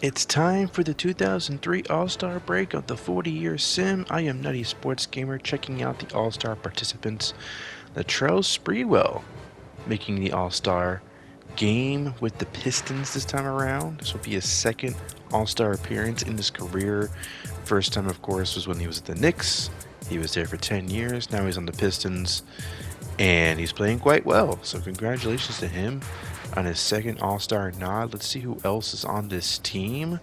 It's time for the 2003 All-Star break of the 40-year sim. I am Nutty Sports Gamer checking out the All-Star participants. Latrell Sprewell making the All-Star game with the Pistons this time around. This will be his second All-Star appearance in his career. First time, of course, was when he was at the Knicks. He was there for 10 years. Now he's on the Pistons, and he's playing quite well. So congratulations to him on his second All-Star nod. Let's see who else is on this team.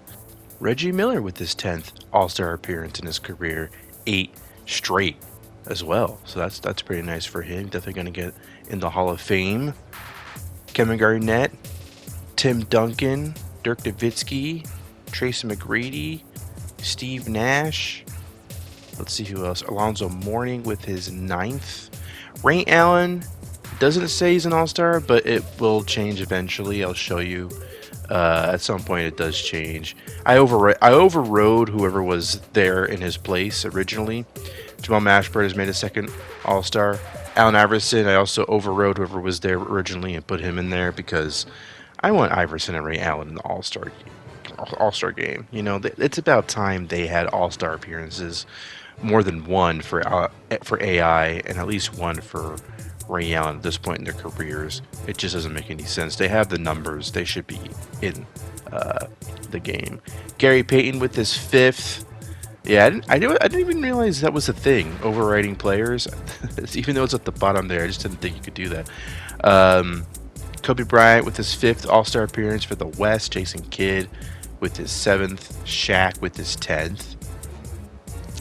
Reggie Miller with his 10th All-Star appearance in his career, 8 straight as well. So that's pretty nice for him. Definitely going to get in the Hall of Fame. Kevin Garnett, Tim Duncan, Dirk Nowitzki, Tracy McGrady, Steve Nash. Let's see who else. Alonzo Mourning with his 9th. Ray Allen doesn't say he's an all-star, but it will change eventually. I'll show you. At some point, it does change. I overrode whoever was there in his place originally. Jamal Mashburn has made a second all-star. Allen Iverson, I also overrode whoever was there originally and put him in there because I want Iverson and Ray Allen in the all-star game. You know, it's about time they had all-star appearances, more than one for AI and at least one for Ray Allen at this point in their careers. It just doesn't make any sense. They have the numbers. They should be in the game. Gary Payton with his 5th. Yeah, I didn't even realize that was a thing, overriding players. Even though it's at the bottom there, I just didn't think you could do that. Kobe Bryant with his 5th All-Star appearance for the West. Jason Kidd with his 7th. Shaq with his 10th.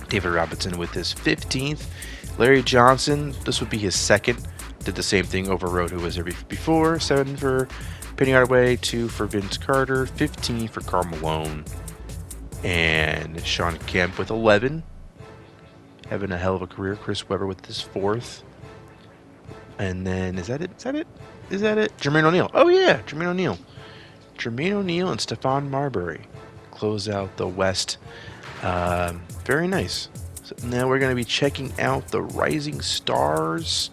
David Robinson with his 15th. Larry Johnson, this would be his 2nd. Did the same thing, overrode who was there before. 7 for Penny Hardaway, 2 for Vince Carter, 15 for Karl Malone. And Sean Kemp with 11. Having a hell of a career. Chris Webber with his 4th. And then, is that it? Jermaine O'Neal. Oh yeah, Jermaine O'Neal. Jermaine O'Neal and Stephon Marbury close out the West. Very nice. So now we're going to be checking out the Rising Stars.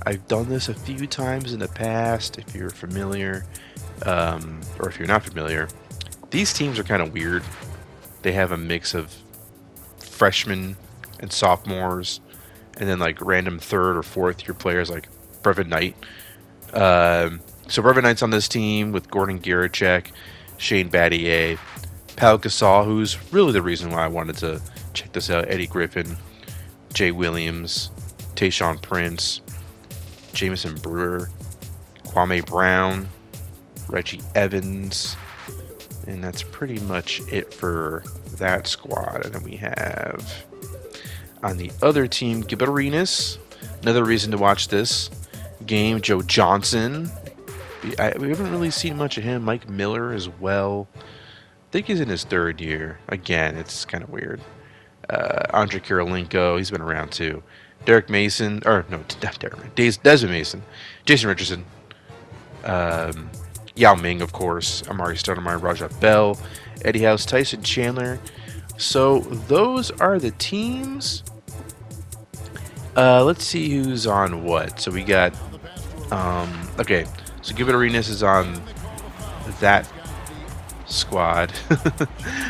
I've done this a few times in the past. If you're familiar, or if you're not familiar, these teams are kind of weird. They have a mix of freshmen and sophomores, and then like random 3rd or 4th year players like Brevin Knight. So Brevin Knight's on this team with Gordon Garicek, Shane Battier, Pau Gasol, who's really the reason why I wanted to check this out. Eddie Griffin, Jay Williams, Tayshaun Prince, Jameson Brewer, Kwame Brown, Reggie Evans, and that's pretty much it for that squad. And then we have on the other team, Gilbert Arenas. Another reason to watch this game, Joe Johnson. We haven't really seen much of him. Mike Miller as well. I think he's in his 3rd year. Again, it's kind of weird. Andre Kirilenko, he's been around too. Derek Mason, or no, not Derek, Desmond Mason. Jason Richardson. Yao Ming, of course. Amari Stoudemire, Raja Bell. Eddie House, Tyson Chandler. So those are the teams. Let's see who's on what. So we got, okay. So Gilbert Arenas is on that squad.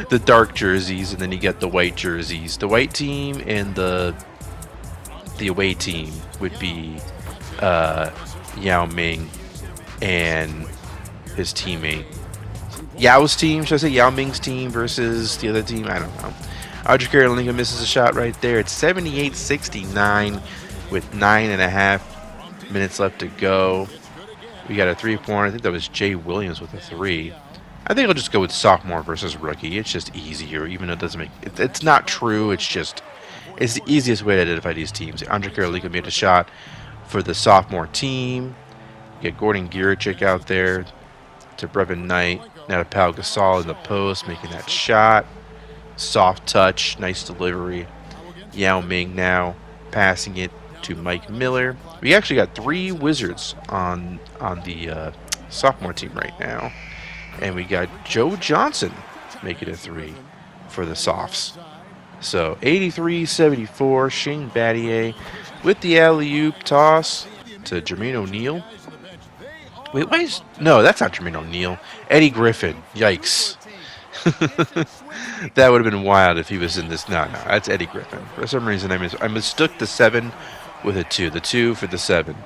The dark jerseys, and then you get the white jerseys. The white team and the away team would be Yao Ming and his teammate. Yao's team, should I say Yao Ming's team versus the other team? I don't know. Audrey Kirilenko misses a shot right there. It's 78-69 with 9.5 minutes left to go. We got a 3-pointer. I think that was Jay Williams with a 3. I think I'll just go with sophomore versus rookie. It's just easier, even though it doesn't make it's not true. It's the easiest way to identify these teams. Andre Kirilenko made a shot for the sophomore team. You get Gordon Garicek out there to Brevin Knight. Now to Pau Gasol in the post, making that shot. Soft touch, nice delivery. Yao Ming now passing it to Mike Miller. We actually got 3 Wizards on the sophomore team right now. And we got Joe Johnson making a 3 for the Softs. So 83-74, Shane Battier with the alley-oop toss to Jermaine O'Neal. Wait, why is... No, that's not Jermaine O'Neal. Eddie Griffin. Yikes. That would have been wild if he was in this. No, that's Eddie Griffin. For some reason, I mistook the 7 with a 2. The 2 for the 7.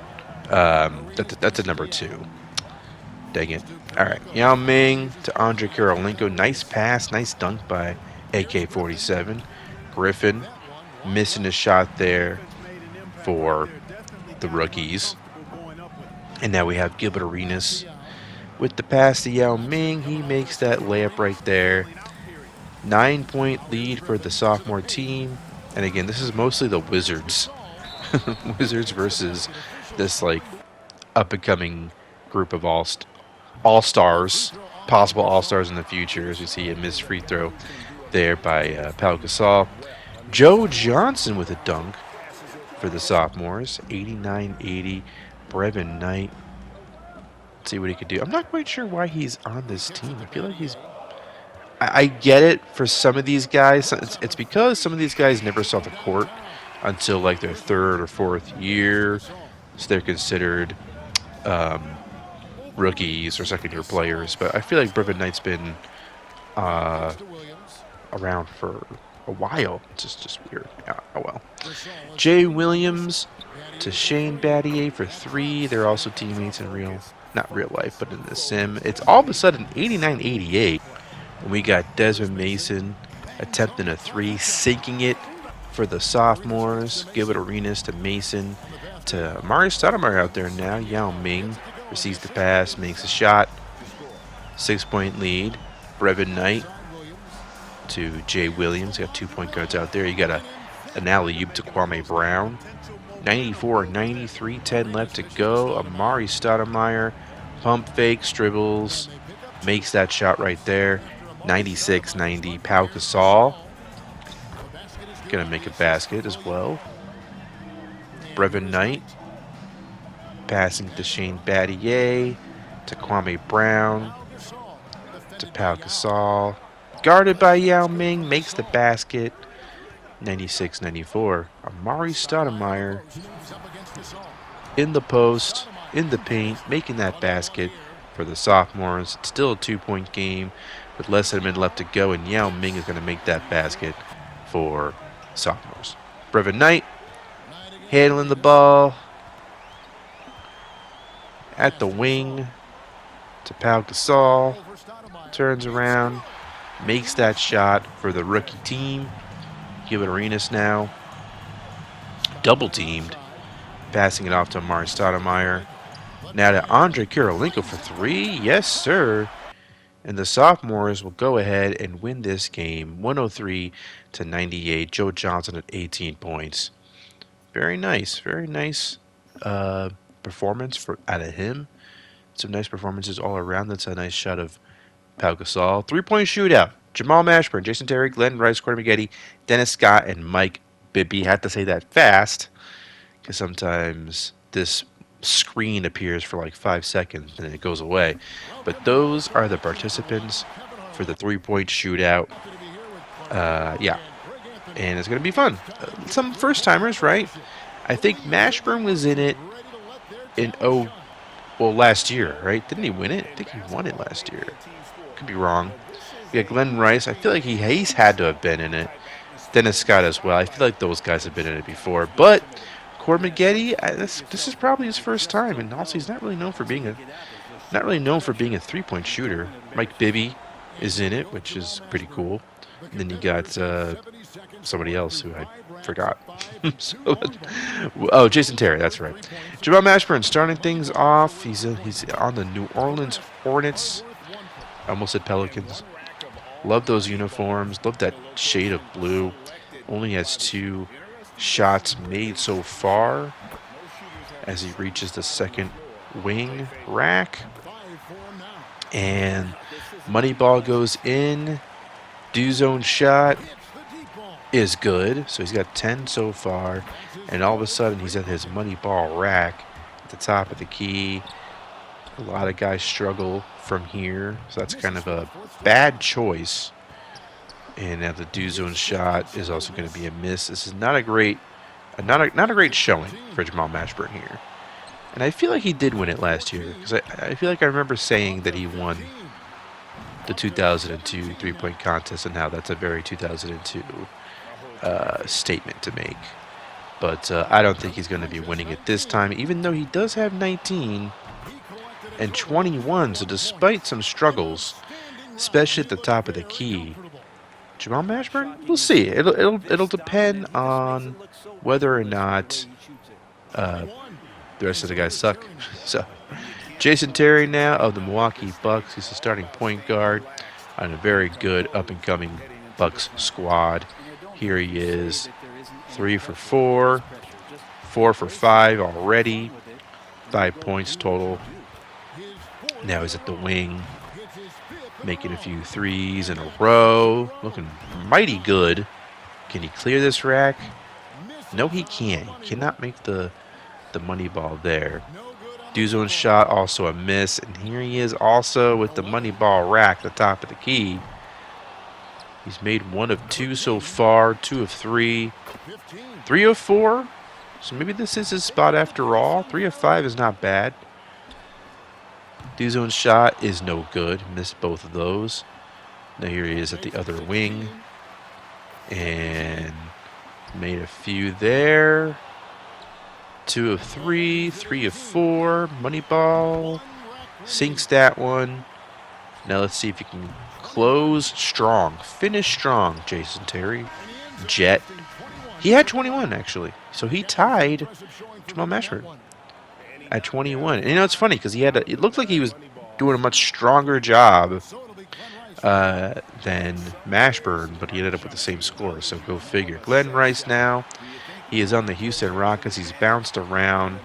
That's a number 2. Dang it. All right. Yao Ming to Andre Karolinko. Nice pass. Nice dunk by AK-47. Griffin missing a shot there for the rookies. And now we have Gilbert Arenas with the pass to Yao Ming. He makes that layup right there. 9-point lead for the sophomore team. And again, this is mostly the Wizards. Wizards versus this like up-and-coming group of all-stars, possible all-stars in the future, as we see a missed free throw there by Pau Gasol. Joe Johnson with a dunk for the sophomores, 89-80. Brevin Knight, let's see what he could do. I'm not quite sure why he's on this team. I feel like I get it for some of these guys. It's because some of these guys never saw the court until like their 3rd or 4th year, so they're considered rookies or second-year players. But I feel like Brevin Knight's been around for a while. It's just weird. Yeah, oh well. Jay Williams to Shane Battier for 3. They're also teammates in not real life, but in the sim. It's all of a sudden 89-88. And we got Desmond Mason attempting a 3, sinking it for the sophomores. Gilbert Arenas to Mason to Amari Stoudemire out there now. Yao Ming receives the pass, makes a shot. 6-point lead. Brevin Knight to Jay Williams. Got 2-point guards out there. You got an alley-oop to Kwame Brown. 94-93, 10 left to go. Amari Stoudemire, pump fake, dribbles, makes that shot right there. 96-90, Pau Gasol. Gonna make a basket as well. Brevin Knight passing to Shane Battier, to Kwame Brown, to Pau Gasol. Guarded by Yao Ming, makes the basket. 96-94. Amari Stoudemire in the post, in the paint, making that basket for the sophomores. It's still a 2-point game with less than a minute left to go, and Yao Ming is going to make that basket for sophomores. Brevin Knight handling the ball at the wing to Pau Gasol. Turns around, makes that shot for the rookie team. Gilbert Arenas now double teamed, passing it off to Amari Stoudemire. Now to Andre Karolinko for 3. Yes, sir. And the sophomores will go ahead and win this game 103-98. Joe Johnson at 18 points. Very nice. Very nice performance out of him. Some nice performances all around. That's a nice shot of Pau Gasol. 3-point shootout. Jamal Mashburn, Jason Terry, Glenn Rice, Corey Maggette, Dennis Scott, and Mike Bibby. Had to say that fast because sometimes this screen appears for like 5 seconds and then it goes away. But those are the participants for the 3-point shootout. Yeah, and it's going to be fun. Some first-timers, right? I think Mashburn was in it in last year, right? Didn't he win it? I think he won it last year. Could be wrong. Yeah, Glenn Rice, I feel like he's had to have been in it. Dennis Scott as well. I feel like those guys have been in it before. But Corey Maggette, this is probably his first time, and also he's not really known for being a 3-point shooter. Mike Bibby is in it, which is pretty cool. And then you got somebody else who I forgot. Jason Terry, that's right. Jamal Mashburn starting things off. He's on the New Orleans Hornets. I almost said Pelicans. Love those uniforms. Love that shade of blue. Only has 2 shots made so far as he reaches the second wing rack. And money ball goes in. Do zone shot is good. So he's got 10 so far. And all of a sudden he's at his money ball rack at the top of the key. A lot of guys struggle from here, so that's kind of a bad choice. And now the do zone shot is also going to be a miss. This is not a great showing for Jamal Mashburn here. And I feel like he did win it last year because I feel like I remember saying that he won the 2002 three-point contest and how that's a very 2002 statement to make. But I don't think he's going to be winning it this time, even though he does have 19 and 21. So despite some struggles, especially at the top of the key, Jamal Mashburn, we'll see. It'll depend on whether or not the rest of the guys suck. So Jason Terry now of the Milwaukee Bucks. He's the starting point guard on a very good up-and-coming Bucks squad. Here he is, 3 for 4, 4 for 5 already, 5 points total. Now he's at the wing, making a few threes in a row, looking mighty good. Can he clear this rack? No, he can't. He cannot make the money ball there. Duzo's shot also a miss, and here he is also with the money ball rack at the top of the key. He's made 1 of 2 so far, 2 of 3, 3 of 4. So maybe this is his spot after all. 3 of 5 is not bad. Duzo's shot is no good. Missed both of those. Now here he is at the other wing. And made a few there. 2 of 3, 3 of 4. Money ball. Sinks that one. Now let's see if he can close strong. Finish strong, Jason Terry. Jet. He had 21, actually. So he tied Jamal Mashburn at 21. And you know, it's funny because it looked like he was doing a much stronger job than Mashburn, but he ended up with the same score. So go figure. Glenn Rice now. He is on the Houston Rockets. He's bounced around.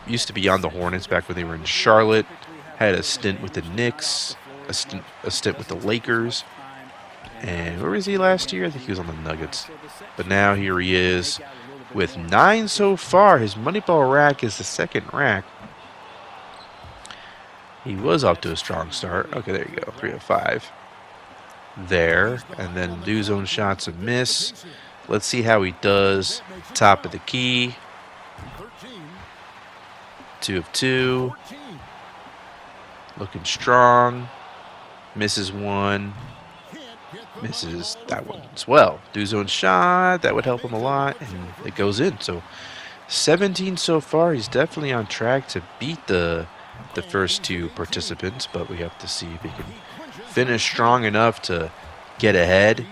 Used to be on the Hornets back when they were in Charlotte. Had a stint with the Knicks. A stint with the Lakers. And where was he last year? I think he was on the Nuggets. But now here he is with 9 so far. His Moneyball rack is the second rack. He was off to a strong start. Okay, there you go. 3 of 5. There. And then Duzo's shots a miss. Let's see how he does. Top of the key. 2 of 2. Looking strong. Misses 1. Misses that one as well. Duzo's shot. That would help him a lot. And it goes in. So 17 so far. He's definitely on track to beat the first 2 participants. But we have to see if he can finish strong enough to get ahead.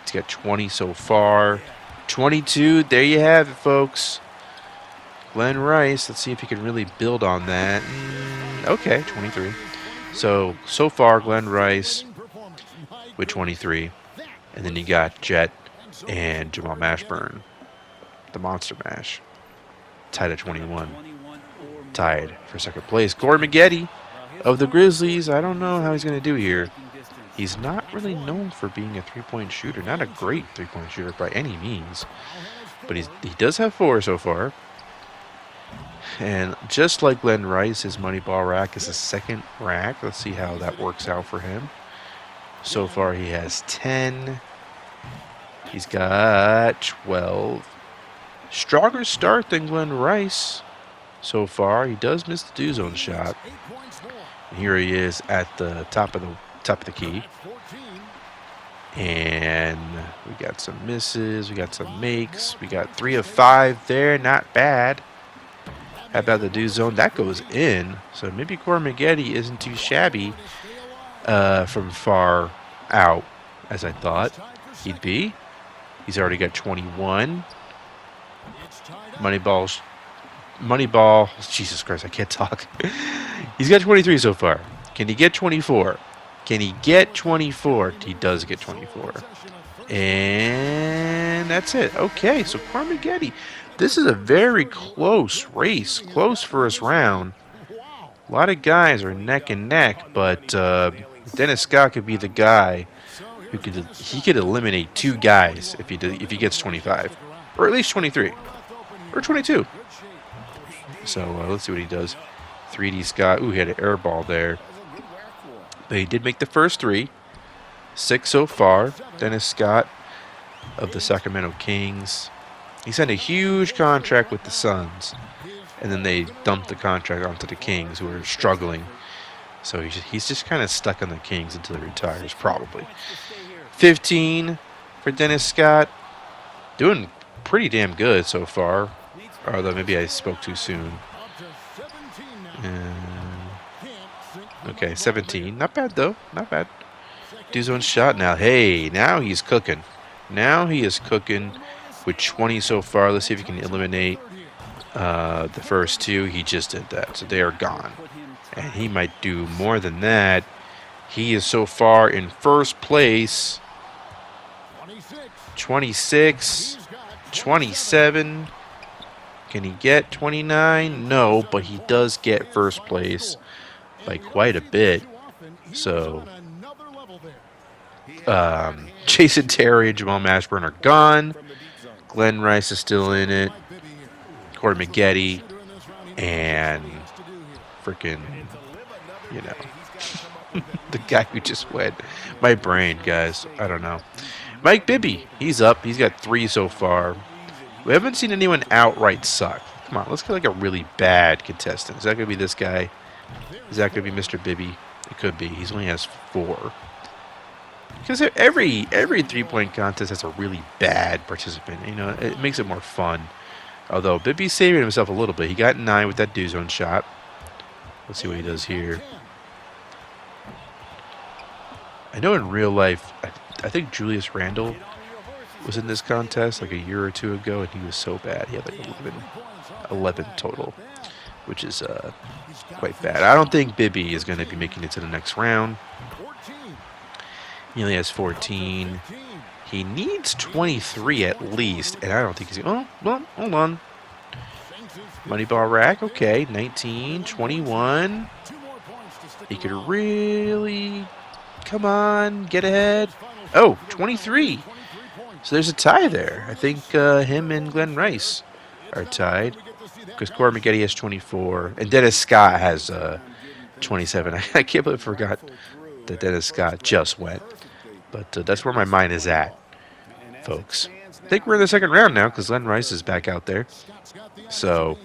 He's got 20 so far. 22. There you have it, folks. Glenn Rice. Let's see if he can really build on that. Okay, 23. So far, Glenn Rice with 23. And then you got Jet and Jamal Mashburn, the Monster Mash, tied at 21. Tied for second place. Corey Maggette of the Grizzlies. I don't know how he's going to do here. He's not really known for being a three-point shooter. Not a great three-point shooter by any means. But he does have 4 so far. And just like Glenn Rice, his money ball rack is a second rack. Let's see how that works out for him. So far he has 10. He's got 12. Stronger start than Glenn Rice so far. He does miss the Duzo's shot. And here he is at the top of the key. And we got some misses. We got some makes. We got 3 of 5 there. Not bad. How about the Duzo? That goes in. So maybe Corey Maggette isn't too shabby from far out as I thought he'd be. He's already got 21. Moneyball. Jesus Christ, I can't talk. He's got 23 so far. Can he get 24? Can he get 24? He does get 24. And that's it. Okay, so Corey Maggette. This is a very close race. Close first round. A lot of guys are neck and neck, but Dennis Scott could be the guy who could eliminate 2 guys if he gets 25, or at least 23, or 22. So let's see what he does. 3D Scott. Ooh, he had an air ball there, but he did make the first 3. 6 so far. Dennis Scott of the Sacramento Kings. He signed a huge contract with the Suns, and then they dumped the contract onto the Kings, who were struggling. So he's just kind of stuck on the Kings until he retires, probably. 15 for Dennis Scott. Doing pretty damn good so far. Although maybe I spoke too soon. Okay, 17. Not bad, though. Not bad. Do his own shot now. Hey, now he's cooking. Now he is cooking with 20 so far. Let's see if he can eliminate the first two. He just did that, so they are gone. And he might do more than that. He is so far in first place. 26, 27. Can he get 29? No, but he does get first place by quite a bit. So, Jason Terry and Jamal Mashburn are gone. Glenn Rice is still in it. Corey Maggette and freaking, you know, the guy who just went. My brain, guys. I don't know. Mike Bibby, he's up. He's got 3 so far. We haven't seen anyone outright suck. Come on, let's get like a really bad contestant. Is that going to be this guy? Is that going to be Mr. Bibby? It could be. He only has 4. Because every 3-point contest has a really bad participant. You know, it makes it more fun. Although Bibby's saving himself a little bit. He got 9 with that do zone shot. Let's see what he does here. I know in real life, I think Julius Randle was in this contest like a year or 2 ago, and he was so bad. He had like 11 total, which is quite bad. I don't think Bibby is going to be making it to the next round. He only has 14. He needs 23 at least, and I don't think he's going to. Oh, well, hold on. Moneyball rack, okay. 19, 21. He could really, come on, get ahead. Oh, 23. So there's a tie there. I think him and Glenn Rice are tied because Corey Maggette has 24, and Dennis Scott has 27. I can't believe I forgot that Dennis Scott just went. But that's where my mind is at, folks. I think we're in the second round now because Glenn Rice is back out there. So,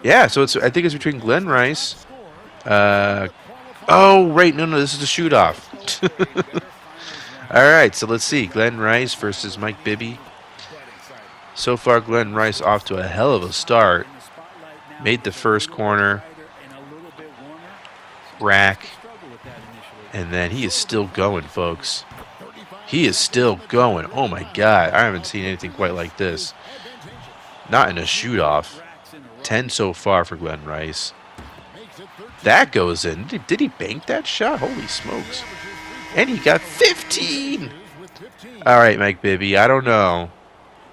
yeah, so I think it's between Glenn Rice. Oh, right. No, this is the shoot-off. All right, so let's see. Glenn Rice versus Mike Bibby. So far, Glenn Rice off to a hell of a start. Made the first corner. Rack. And then he is still going, folks. He is still going. Oh, my God. I haven't seen anything quite like this. Not in a shoot-off. 10 so far for Glenn Rice. That goes in. Did he bank that shot? Holy smokes. And he got 15. All right, Mike Bibby. I don't know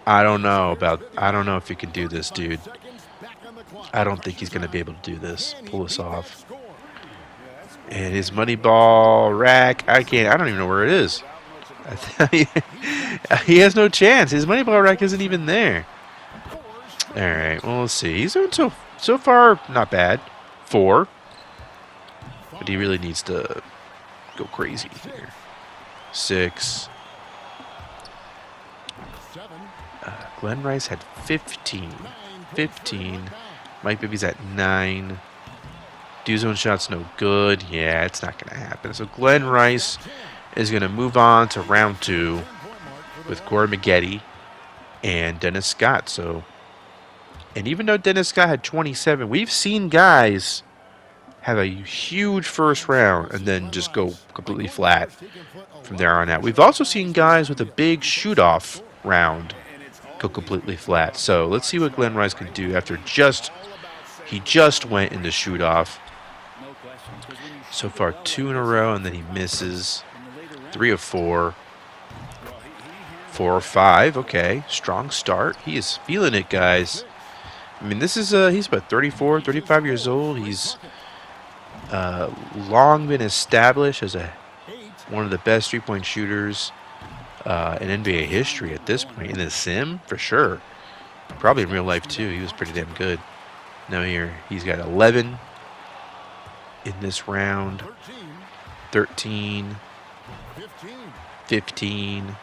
if he can do this, dude. I don't think he's going to be able to do this. Pull this off. And his money ball rack. I don't even know where it is. He has no chance. His money ball rack isn't even there. All right, well, let's see. He's doing so far not bad. 4. But he really needs to go crazy here. 6. Glenn Rice had 15. 15. Mike Bibby's at 9. Do zone shot's no good. Yeah, it's not going to happen. So Glenn Rice is going to move on to round 2 with Corey Maggette and Dennis Scott. So, and even though Dennis Scott had 27, we've seen guys have a huge first round and then just go completely flat from there on out. We've also seen guys with a big shoot-off round go completely flat. So let's see what Glenn Rice can do after he just went in the shoot-off. So far 2 in a row, and then he misses. 3 of 4. 4 or 5. Okay, strong start. He is feeling it, guys. I mean, this is he's about 34, 35 years old. He's long been established as one of the best 3-point shooters in NBA history at this point. In the sim, for sure. Probably in real life, too. He was pretty damn good. Now here, he's got 11 in this round. 13. 15.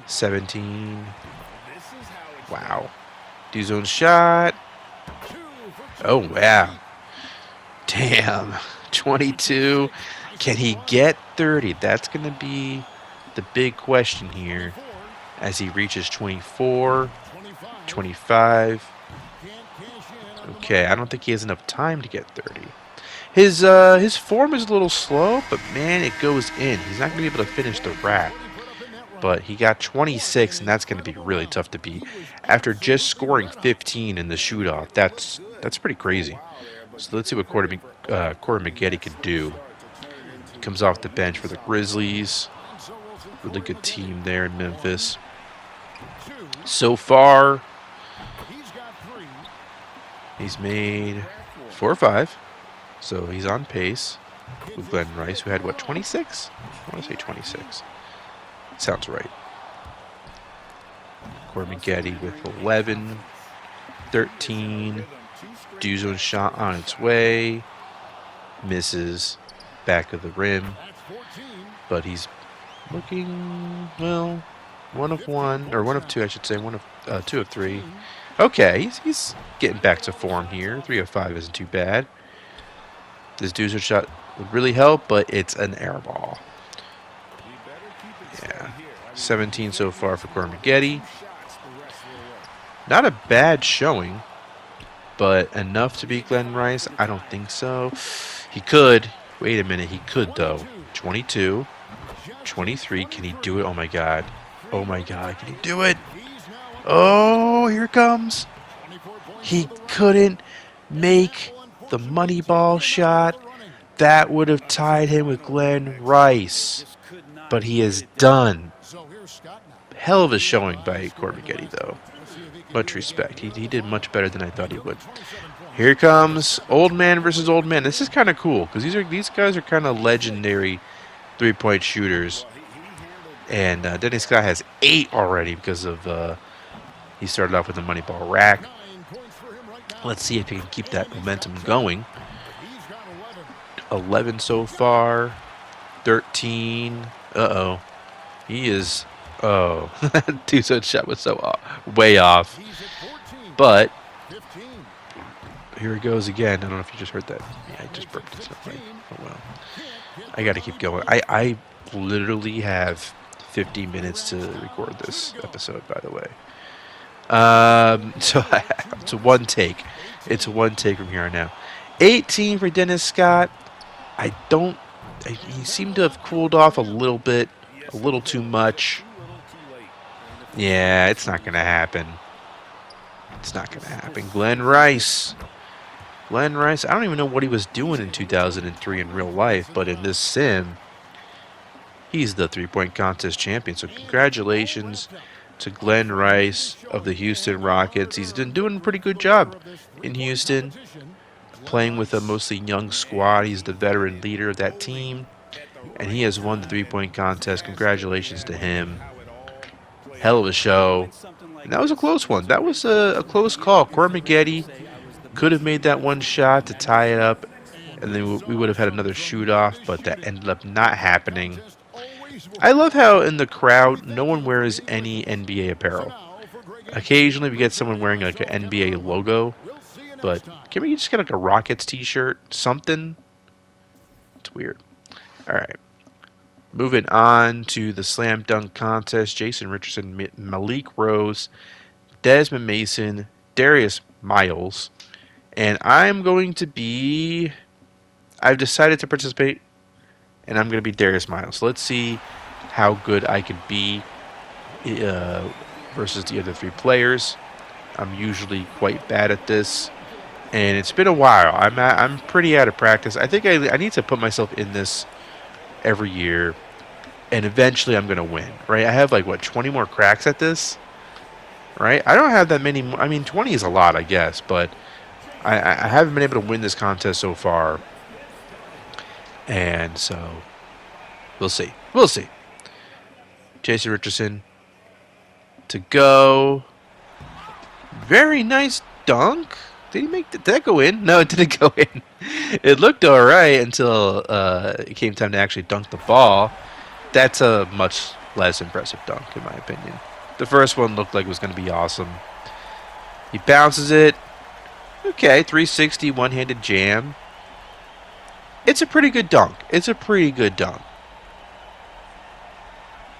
17. Wow. Do zone shot. Oh, wow. Damn. 22. Can he get 30? That's going to be the big question here as he reaches 24, 25. Okay, I don't think he has enough time to get 30. His form is a little slow, but man, it goes in. He's not going to be able to finish the rack. But he got 26, and that's going to be really tough to beat. After just scoring 15 in the shootout, that's pretty crazy. So let's see what Corey Maggette can do. He comes off the bench for the Grizzlies. Really good team there in Memphis. So far, he's made 4 or 5. So he's on pace with Glenn Rice, who had, what, 26? I want to say 26. Sounds right. Corey Maggette with 11, 13. Duzo shot on its way. Misses. Back of the rim. But he's looking, well, 1 of 1, or 1 of 2, I should say. 2 of 3. Okay, he's getting back to form here. 3 of 5 isn't too bad. This Duzo shot would really help, but it's an air ball. Yeah. 17 so far for Corey Maggette. Not a bad showing, but enough to beat Glenn Rice? I don't think so. He could. Wait a minute. He could, though. 22. 23. Can he do it? Oh, my God. Oh, my God. Can he do it? Oh, here it comes. He couldn't make the money ball shot. That would have tied him with Glenn Rice. But he is done. Hell of a showing by Corey Maggette, though. Much respect. He did much better than I thought he would. Here comes old man versus old man. This is kind of cool because these guys are kind of legendary three-point shooters. And Dennis Scott has 8 already because of he started off with a money ball rack. Let's see if he can keep that momentum going. 11 so far. 13. Uh-oh. He is... Oh, that two-zone shot was so way off. But here it goes again. I don't know if you just heard that. Yeah, I just burped it. Oh, well. I got to keep going. I literally have 50 minutes to record this episode, by the way. So it's one take. It's one take from here on out. 18 for Dennis Scott. He seemed to have cooled off a little bit. A little too much. Yeah, it's not going to happen. It's not going to happen. Glenn Rice. I don't even know what he was doing in 2003 in real life, but in this sim, he's the three-point contest champion. So congratulations to Glenn Rice of the Houston Rockets. He's been doing a pretty good job in Houston, playing with a mostly young squad. He's the veteran leader of that team, and he has won the three-point contest. Congratulations to him. Hell of a show. And that was a close one. That was a close call. Corey Maggette could have made that one shot to tie it up, and then we would have had another shoot-off, but that ended up not happening. I love how in the crowd, no one wears any NBA apparel. Occasionally we get someone wearing like an NBA logo, but can we just get like a Rockets t-shirt? Something? It's weird. All right. Moving on to the slam dunk contest, Jason Richardson, Malik Rose, Desmond Mason, Darius Miles, and I've decided to participate, and I'm going to be Darius Miles. So let's see how good I can be versus the other 3 players. I'm usually quite bad at this, and it's been a while. I'm pretty out of practice. I think I need to put myself in this every year, and eventually I'm going to win, right? I have 20 more cracks at this, right? I don't have that many more. I mean, 20 is a lot, I guess, but I haven't been able to win this contest so far, and so we'll see. Jason Richardson to go. Very nice dunk. Did that go in? No, it didn't go in. It looked all right until it came time to actually dunk the ball. That's a much less impressive dunk, in my opinion. The first one looked like it was going to be awesome. He bounces it. Okay, 360, one-handed jam. It's a pretty good dunk. It's a pretty good dunk.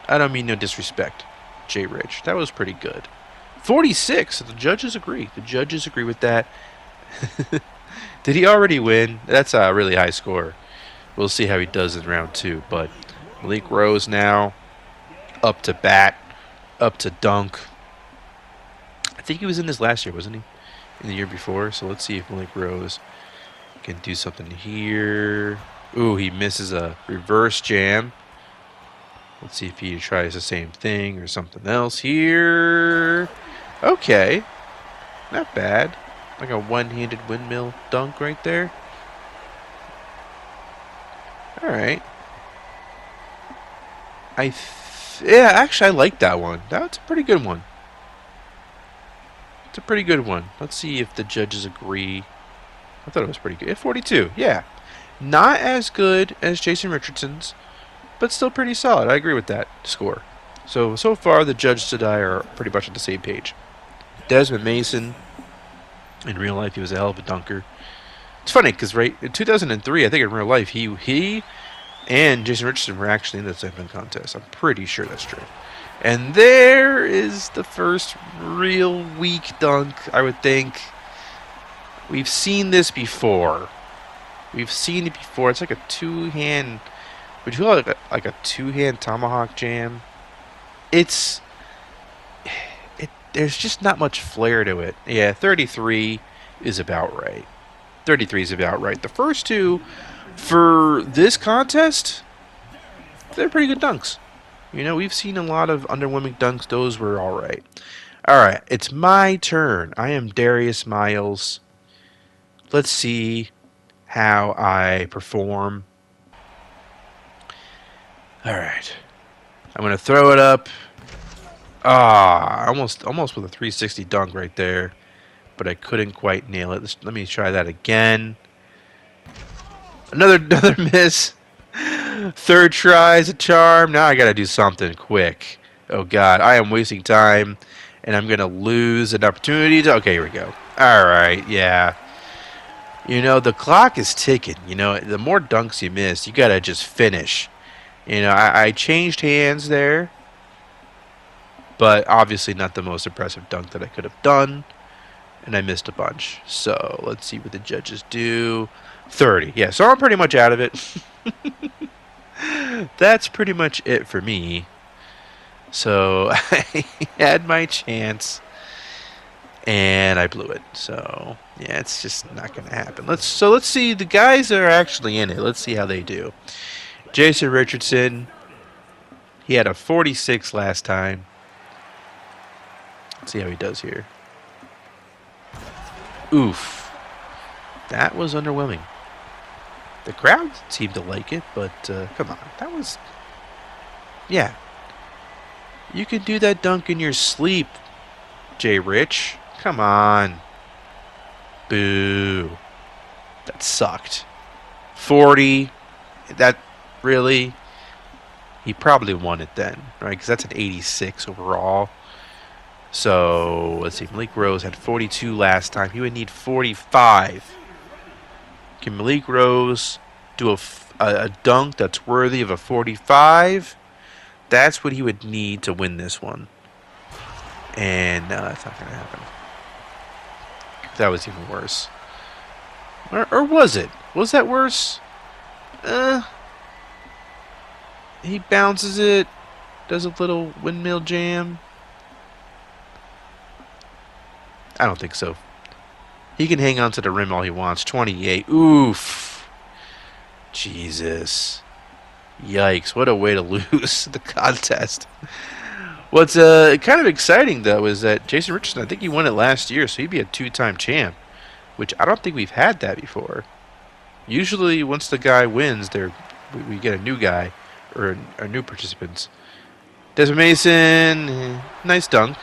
I don't mean no disrespect, Jay Rich. That was pretty good. 46. The judges agree. The judges agree with that. Did he already win? That's a really high score. We'll see how he does in round 2. But Malik Rose now up to bat, up to dunk. I think he was in this last year, wasn't he? In the year before. So let's see if Malik Rose can do something here. Ooh, he misses a reverse jam. Let's see if he tries the same thing or something else here. Okay. Not bad. Like a one-handed windmill dunk right there. Alright. Yeah, actually, I like that one. That's a pretty good one. It's a pretty good one. Let's see if the judges agree. I thought it was pretty good. 42, yeah. Not as good as Jason Richardson's, but still pretty solid. I agree with that score. So far, the judges and I are pretty much on the same page. Desmond Mason, in real life, he was a hell of a dunker. It's funny, because right in 2003, I think in real life, he and Jason Richardson were actually in the slam dunk contest. I'm pretty sure that's true. And there is the first real weak dunk, I would think. We've seen this before. We've seen it before. It's like a two-hand... Would you call it like a two-hand tomahawk jam? There's just not much flair to it. Yeah, 33 is about right. 33 is about right. The first two, for this contest, they're pretty good dunks. You know, we've seen a lot of underwhelming dunks. Those were all right. All right, it's my turn. I am Darius Miles. Let's see how I perform. All right. I'm going to throw it up. Almost with a 360 dunk right there. But I couldn't quite nail it. Let me try that again. Another miss. Third try is a charm. Now I got to do something quick. Oh, God. I am wasting time. And I'm going to lose an opportunity to... Okay, here we go. All right, yeah. You know, the clock is ticking. You know, the more dunks you miss, you got to just finish. You know, I changed hands there. But obviously not the most impressive dunk that I could have done. And I missed a bunch. So let's see what the judges do. 30. Yeah, so I'm pretty much out of it. That's pretty much it for me. So I had my chance. And I blew it. So yeah, it's just not going to happen. Let's see the guys that are actually in it. Let's see how they do. Jason Richardson. He had a 46 last time. Let's see how he does here. Oof. That was underwhelming. The crowd seemed to like it, but come on. That was... Yeah. You can do that dunk in your sleep, Jay Rich. Come on. Boo. That sucked. 40. That really... He probably won it then, right? Because that's an 86 overall. So, let's see. Malik Rose had 42 last time. He would need 45. Can Malik Rose do a dunk that's worthy of a 45? That's what he would need to win this one. And no, that's not going to happen. That was even worse. Or was it? Was that worse? He bounces it. Does a little windmill jam. I don't think so. He can hang on to the rim all he wants. 28. Oof. Jesus. Yikes. What a way to lose the contest. What's kind of exciting, though, is that Jason Richardson, I think he won it last year, so he'd be a two-time champ, which I don't think we've had that before. Usually, once the guy wins, we get a new guy or new participants. Desmond Mason, nice dunk,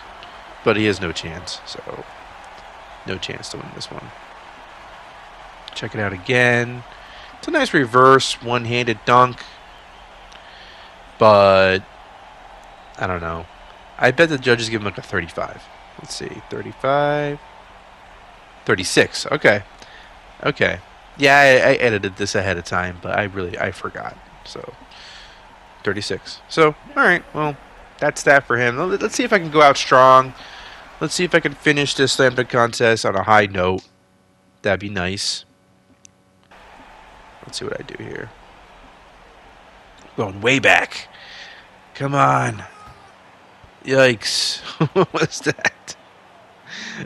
but he has no chance, so... No chance to win this one. Check it out again. It's a nice reverse one-handed dunk. But I don't know. I bet the judges give him like a 35. Let's see. 35. 36. Okay. Okay. Yeah, I edited this ahead of time, but I forgot. So 36. So all right, well, that's that for him. Let's see if I can go out strong. Let's see if I can finish this slam dunk contest on a high note. That'd be nice. Let's see what I do here. Going way back. Come on. Yikes. What was that?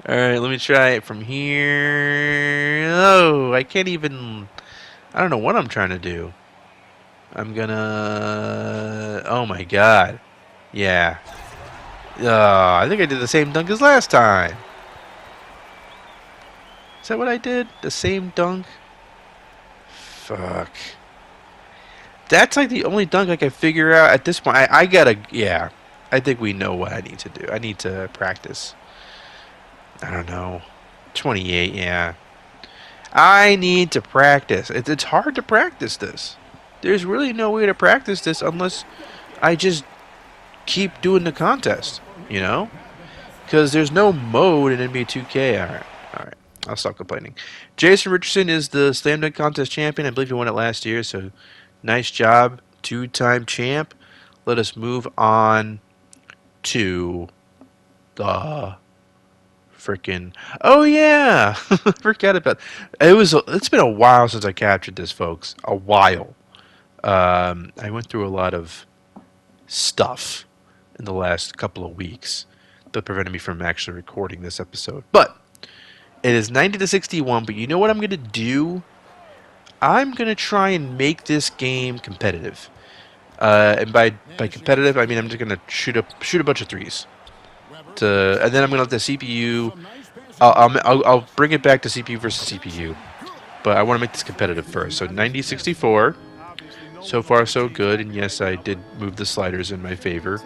Alright, let me try it from here. Oh, I can't even... I don't know what I'm trying to do. I'm gonna... Oh my god. Yeah. I think I did the same dunk as last time. Is that what I did? The same dunk? Fuck. That's like the only dunk I can figure out at this point. I gotta... Yeah. I think we know what I need to do. I need to practice. I don't know. 28, yeah. I need to practice. It's hard to practice this. There's really no way to practice this unless I just keep doing the contest, you know? Because there's no mode in NBA 2K. Alright. I'll stop complaining. Jason Richardson is the Slam Dunk Contest champion. I believe he won it last year, so nice job. Two-time champ. Let us move on to the freaking... Oh, yeah! Forget about it. It's been a while since I captured this, folks. A while. I went through a lot of stuff in the last couple of weeks that prevented me from actually recording this episode. But it is 90 to 61. But you know what I'm going to do? I'm going to try and make this game competitive. And by competitive, I mean I'm just going to shoot a bunch of threes. And then I'm going to let the CPU... I'll bring it back to CPU versus CPU. But I want to make this competitive first. So 90-64. So far, so good. And yes, I did move the sliders in my favor.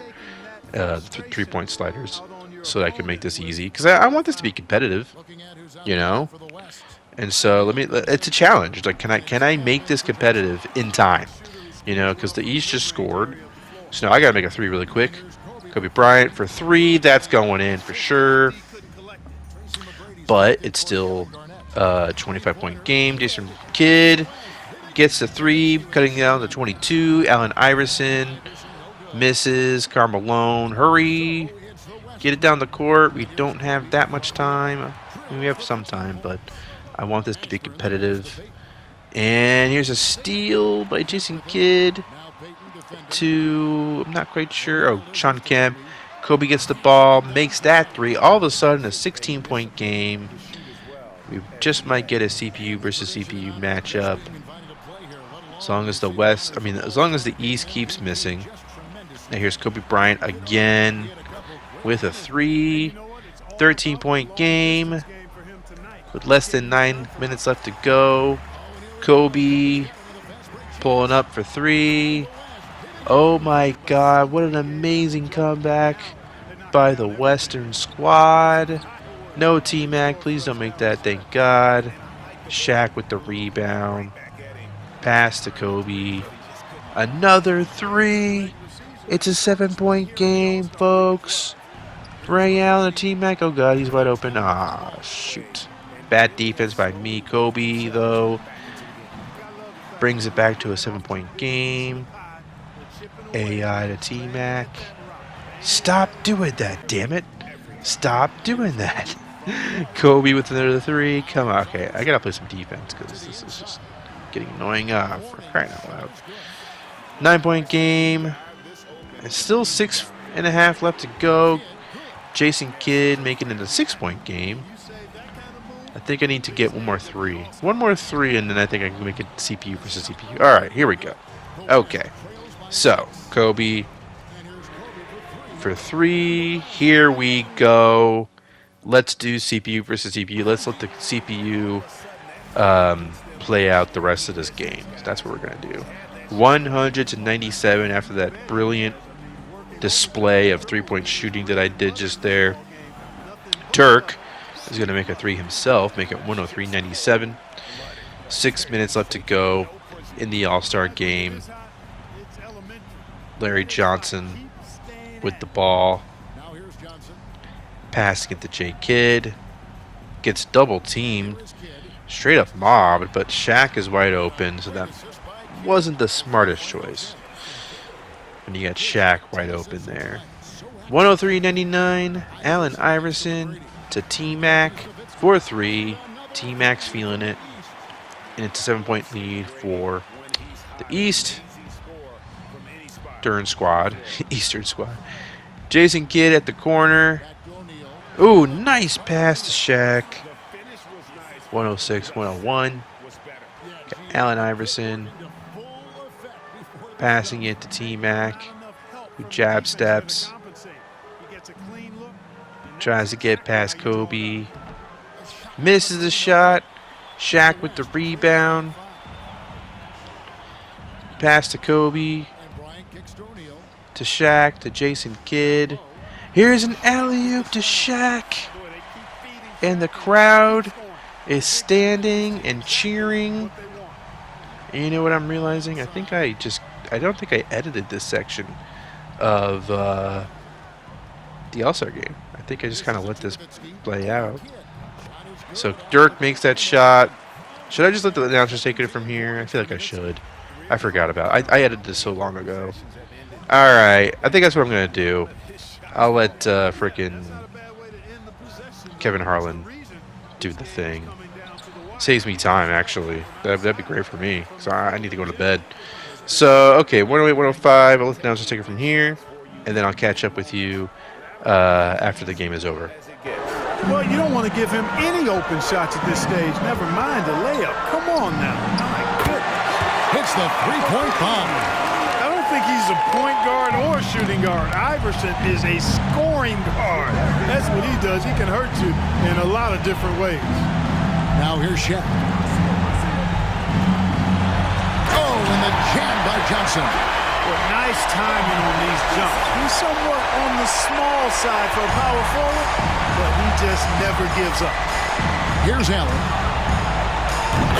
3-point sliders. So that I can make this easy. Because I want this to be competitive. You know? And so it's a challenge. Like, can I make this competitive in time? You know, because the East just scored. So now I got to make a three really quick. Kobe Bryant for three. That's going in for sure. But it's still a 25-point game. Jason Kidd gets the three, cutting down to 22. Allen Iverson misses. Carmelo, hurry. Get it down the court. We don't have that much time. I mean, we have some time, but I want this to be competitive. And here's a steal by Jason Kidd to... I'm not quite sure. Oh, Sean Kemp. Kobe gets the ball, makes that three. All of a sudden, a 16-point game. We just might get a CPU versus CPU matchup. As long as as long as the East keeps missing. Now here's Kobe Bryant again with a three. 13-point game with less than 9 minutes left to go. Kobe pulling up for three. Oh my God, what an amazing comeback by the Western squad. No T-Mac, please don't make that, thank God. Shaq with the rebound. Pass to Kobe. Another three. It's a 7-point game, folks. Ray Allen, T-Mac. Oh God, he's wide open. Ah, shoot. Bad defense by me. Kobe, though, brings it back to a 7-point game. AI to T-Mac. Stop doing that, damn it. Stop doing that. Kobe with another three. Come on. Okay, I gotta play some defense because this is just getting annoying. For crying out loud. 9-point game. It's still 6.5 left to go. Jason Kidd making it a 6-point game. I think I need to get one more three. One more three, and then I think I can make it CPU versus CPU. All right, here we go. Okay. So, Kobe for three. Here we go. Let's do CPU versus CPU. Let's let the CPU play out the rest of this game. That's what we're going to do. 197 after that brilliant display of three-point shooting that I did just there. Turk is going to make a three himself, make it 103-97. 6 minutes left to go in the All-Star game. Larry Johnson with the ball. Passing it to Jay Kidd. Gets double teamed. Straight up mobbed, but Shaq is wide open, so that wasn't the smartest choice. When you got Shaq wide open there. 103.99, Allen Iverson to T-Mac for 3. T-Mac's feeling it. And it's a 7-point lead for the East. Eastern squad. Jason Kidd at the corner. Ooh, nice pass to Shaq. 106, 101. Got Allen Iverson passing it to T-Mac, who jab steps. Tries to get past Kobe. Misses the shot. Shaq with the rebound. Pass to Kobe. To Shaq, to Jason Kidd. Here's an alley-oop to Shaq. And the crowd is standing and cheering. And you know what I'm realizing? I don't think I edited this section of the All-Star game. I think I just kind of let this play out. So Dirk makes that shot. Should I just let the announcers take it from here? I feel like I should. I forgot about it. I edited this so long ago. All right. I think that's what I'm going to do. I'll let frickin' Kevin Harlan do the thing. Saves me time, actually. That'd be great for me, because I need to go to bed. So, okay, 108, 105. I'll let the announcers take it from here, and then I'll catch up with you after the game is over. Well, you don't want to give him any open shots at this stage. Never mind a layup. Come on now. My goodness. Hits the three-point bomb. I don't think he's a point guard or shooting guard. Iverson is a scoring guard. That's what he does. He can hurt you in a lot of different ways. Now here's Shaq. Oh, and the jam by Johnson. Well, nice timing on these jumps. He's somewhat on the small side for a power forward, but he just never gives up. Here's Allen.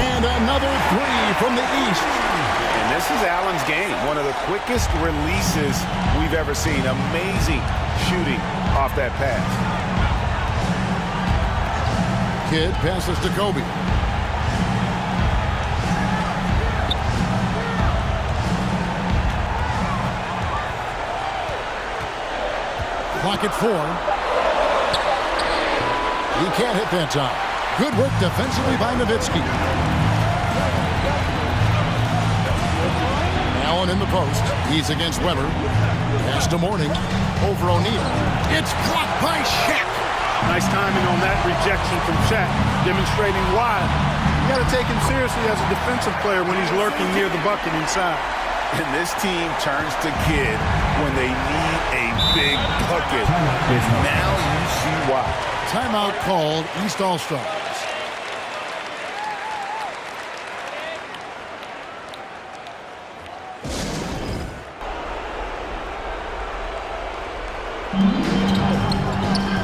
And another three from the East. And this is Allen's game. One of the quickest releases we've ever seen. Amazing shooting off that pass. Kidd passes to Kobe. Clock at 4. He can't hit that time. Good work defensively by Nowitzki. Allen in the post. He's against Weber. Pass to Mourning. Over O'Neal. It's blocked by Shaq. Nice timing on that rejection from Shaq, demonstrating why. You got to take him seriously as a defensive player when he's lurking near the bucket inside. And this team turns to Kidd when they need a big bucket. Now you see why. Timeout called, East All-Stars.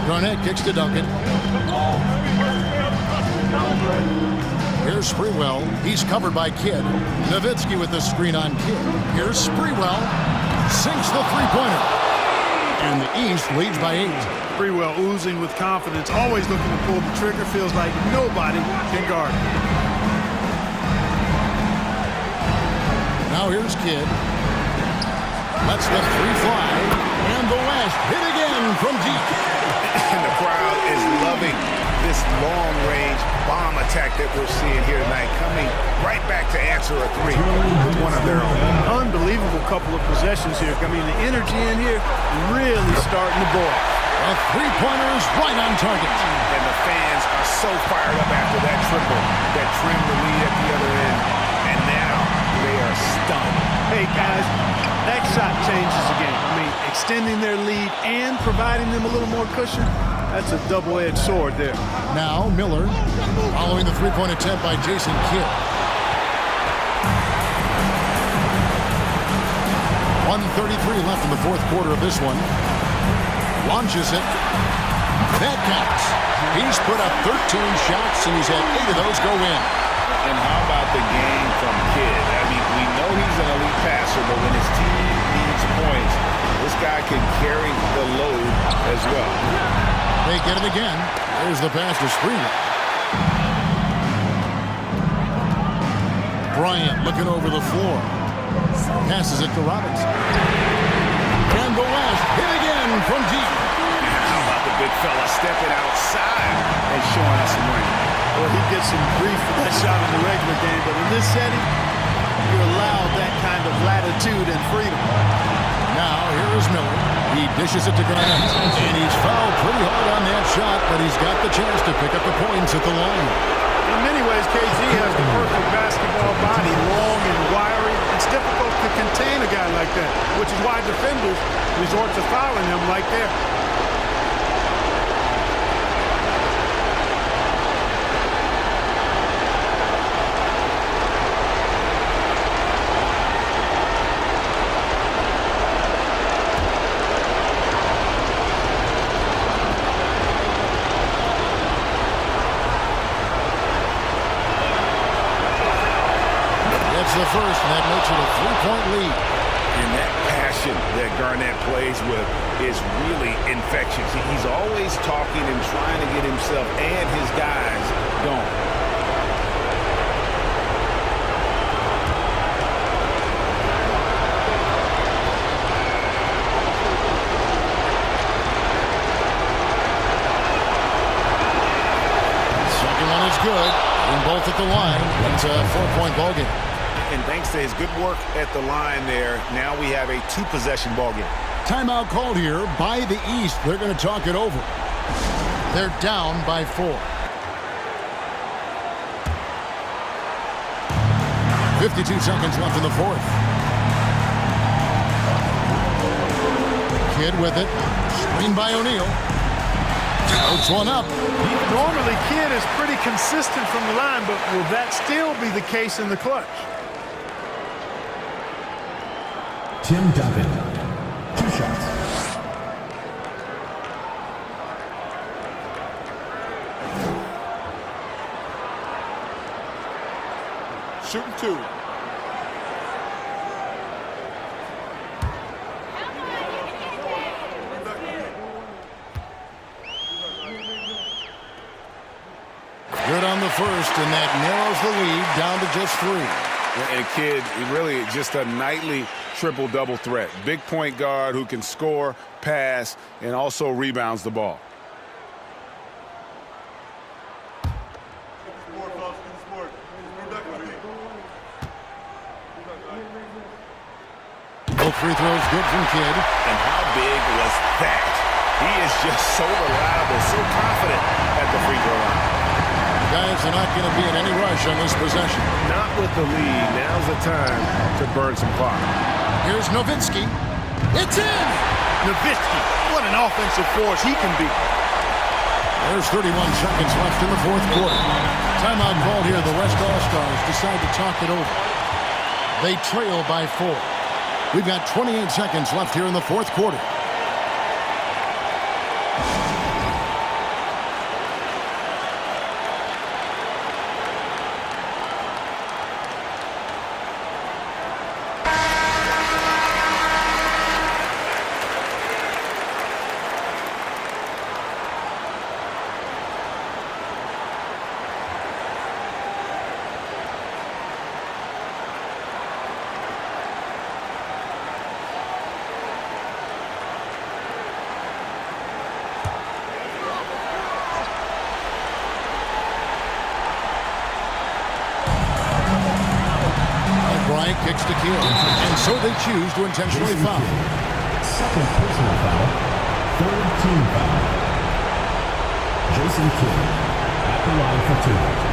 Garnett kicks to Duncan. Here's Sprewell. He's covered by Kidd. Nowitzki with the screen on Kidd. Here's Sprewell. Sinks the three-pointer. And the East leads by 8. Sprewell oozing with confidence, always looking to pull the trigger. Feels like nobody can guard him. Now here's Kidd. Lets the three fly. And the West hit again from deep. And the crowd is loving this long-range bomb attack that we're seeing here tonight, coming right back to answer a three with one of their own. Unbelievable couple of possessions here. I mean, the energy in here really starting to boil. A three-pointer is right on target. And the fans are so fired up after that triple that trimmed the lead at the other end. And now they are stunned. Hey, guys, that shot changes the game. I mean, extending their lead and providing them a little more cushion, that's a double-edged sword there. Now Miller following the three-point attempt by Jason Kidd. 1:33 left in the fourth quarter of this one. Launches it. That counts. He's put up 13 shots, and he's had 8 of those go in. And how about the game from Kidd? I mean, we know he's an elite passer, but when his team needs points, this guy can carry the load as well. They get it again. There's the pass to Sprewell. Bryant looking over the floor. Passes it to Robinson. And the last hit again from deep. How about the big fella stepping outside and showing us some range? Well, he gets some grief for that shot in the regular game, but in this setting, you're allowed that kind of latitude and freedom. Now, here is Miller. He dishes it to Garnett. And he's fouled pretty hard on that shot, but he's got the chance to pick up the points at the line. In many ways, KG has the perfect basketball body, long and wiry. It's difficult to contain a guy like that, which is why defenders resort to fouling him like that. The first, and that makes it a 3-point lead. And that passion that Garnett plays with is really infectious. He's always talking and trying to get himself and his guys going. Second one is good. And both at the line. It's a 4-point ball game. And thanks to his good work at the line there, now we have a 2-possession ball game. Timeout called here by the East. They're going to talk it over. They're down by 4. 52 seconds left in the fourth. Kidd with it. Screen by O'Neal. Puts one up. Normally, Kidd is pretty consistent from the line, but will that still be the case in the clutch? Tim Duncan, 2 shots. Shooting 2. Good on the first, and that narrows the lead down to just 3. And Kidd, he really just a nightly triple-double threat. Big point guard who can score, pass, and also rebounds the ball. Both free throws good from Kidd. And how big was that? He is just so reliable, so confident at the free throw line. Guys are not going to be in any rush on this possession. Not with the lead. Now's the time to burn some clock. Here's Nowitzki. It's in! Nowitzki, what an offensive force he can be. There's 31 seconds left in the fourth quarter. Timeout called here. The West All-Stars decide to talk it over. They trail by 4. We've got 28 seconds left here in the fourth quarter. Bryant kicks to Kidd, and so they choose to intentionally foul. Second personal foul, third team foul. Jason Kidd at the line for 2.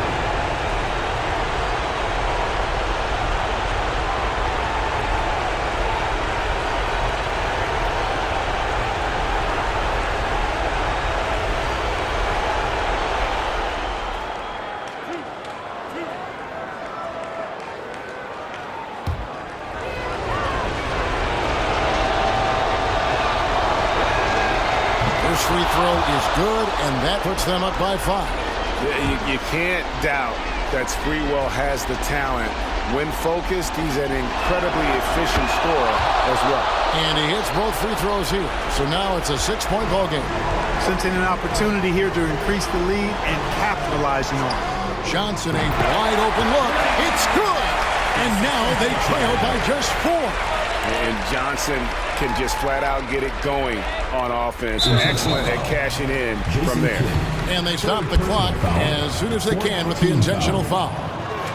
Free throw is good, and that puts them up by 5. You can't doubt that Sprewell has the talent. When focused, he's an incredibly efficient scorer as well. And he hits both free throws here. So now it's a 6-point ball game. Sensing an opportunity here to increase the lead and capitalizing on it. Johnson, a wide open look. It's good. And now they trail by just 4. And Johnson can just flat out get it going on offense. Excellent at cashing in from there. And they stop the clock as soon as they can with the intentional foul.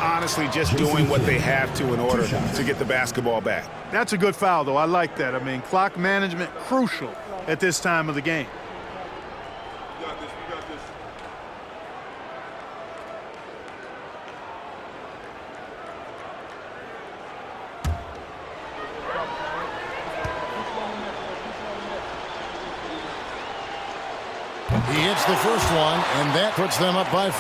Honestly, just doing what they have to in order to get the basketball back. That's a good foul, though. I like that. I mean, clock management crucial at this time of the game. He hits the first one, and that puts them up by 5.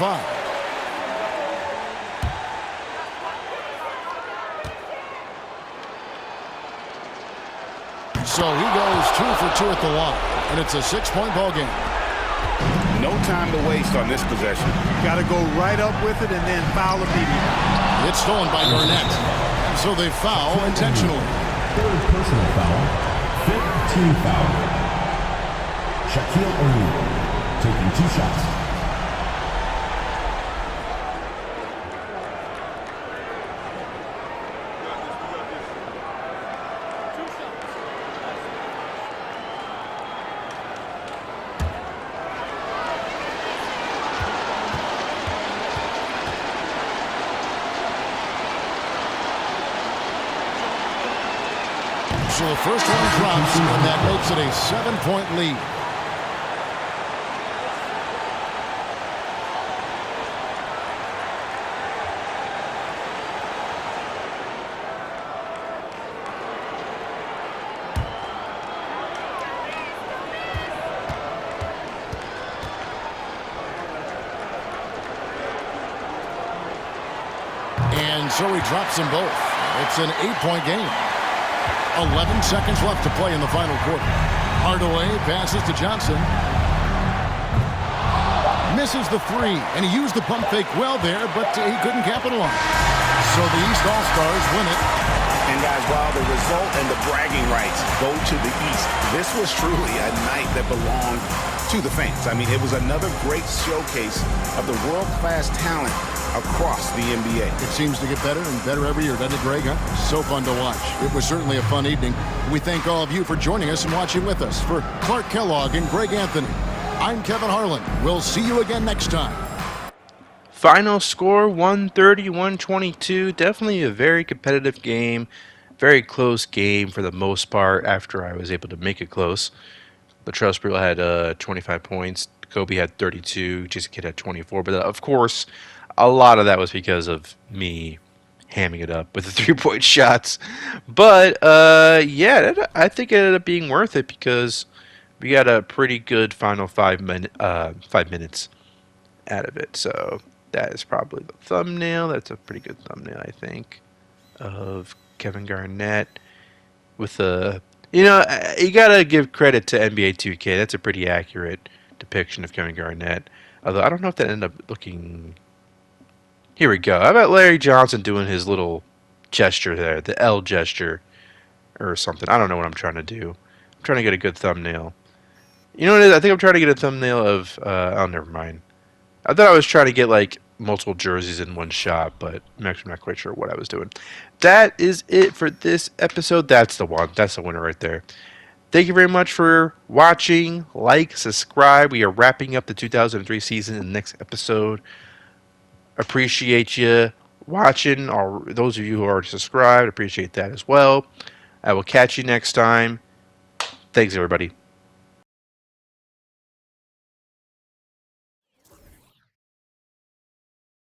So he goes 2 for 2 at the line, and it's a 6-point ball game. No time to waste on this possession. Got to go right up with it and then foul immediately. It's stolen by Garnett. So they foul intentionally. Third personal foul. 5th team foul. Shaquille O'Neal taking 2 shots. So the first one drops, and that makes it a 7-point lead. And so he drops them both. It's an 8-point game. 11 seconds left to play in the final quarter. Hardaway passes to Johnson. Misses the 3, and he used the pump fake well there, but he couldn't capitalize. So the East All-Stars win it. And guys, while the result and the bragging rights go to the East, this was truly a night that belonged to the fans. I mean, it was another great showcase of the world-class talent across the NBA. It seems to get better and better every year, doesn't it, Greg? Huh? So fun to watch. It was certainly a fun evening. We thank all of you for joining us and watching with us. For Clark Kellogg and Greg Anthony, I'm Kevin Harlan. We'll see you again next time. Final score 130-122. Definitely a very competitive game. Very close game for the most part after I was able to make it close. Latrell Sprewell had 25 points. Kobe had 32. Jason Kidd had 24. But of course, a lot of that was because of me hamming it up with the 3-point shots. But yeah, I think it ended up being worth it because we got a pretty good final 5 minutes out of it. So that is probably the thumbnail. That's a pretty good thumbnail, I think, of Kevin Garnett with a... You know, you gotta give credit to NBA 2K. That's a pretty accurate depiction of Kevin Garnett. Although I don't know if that ended up looking... Here we go. How about Larry Johnson doing his little gesture there, the L gesture or something? I don't know what I'm trying to do. I'm trying to get a good thumbnail. You know what it is? I think I'm trying to get a thumbnail of... oh, never mind. I thought I was trying to get, like, multiple jerseys in one shot, but I'm actually not quite sure what I was doing. That is it for this episode. That's the one. That's the winner right there. Thank you very much for watching. Like, subscribe. We are wrapping up the 2003 season in the next episode. Appreciate you watching. Those of you who are already subscribed, appreciate that as well. I will catch you next time. Thanks, everybody.